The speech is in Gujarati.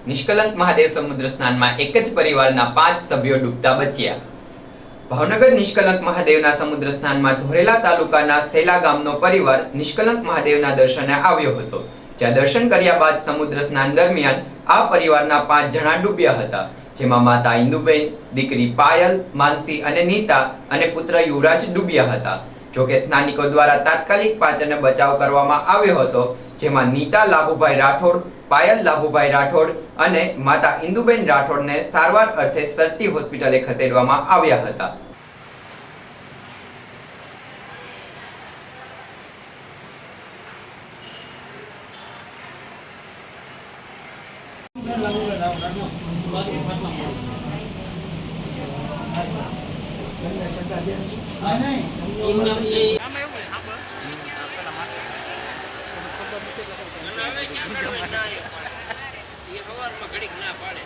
નિષ્કલંક મહાદેવ સમુદ્ર સ્નાનમાં એક જ પરિવારના 5 સભ્યો ડૂબતા બચ્યા। ભાવનગર નિષ્કલંક મહાદેવના સમુદ્ર સ્નાનમાં ધોરેલા તાલુકાના સેલા ગામનો પરિવાર નિષ્કલંક મહાદેવના દર્શને આવ્યો હતો, જ્યાં દર્શન કર્યા બાદ સમુદ્ર સ્નાન દરમિયાન આ પરિવારના 5 જણા ડૂબ્યા હતા, જેમાં માતા ઇન્દુબેન, દીકરી પાયલ, માનસી અને નીતા અને પુત્ર યુવરાજ ડૂબ્યા હતા। જોકે સ્થાનિકો દ્વારા તાત્કાલિક 5ને બચાવ કરવામાં આવ્યો હતો, જેમાં નીતા લાભુભાઈ રાઠોડ, પાયલ લાભુભાઈ રાઠોડ અને માતા ઇન્દુબેન રાઠોડને સારવાર અર્થે સરટી હોસ્પિટલે ખસેડવામાં આવ્યા હતા। ઘડીક ના પાડે।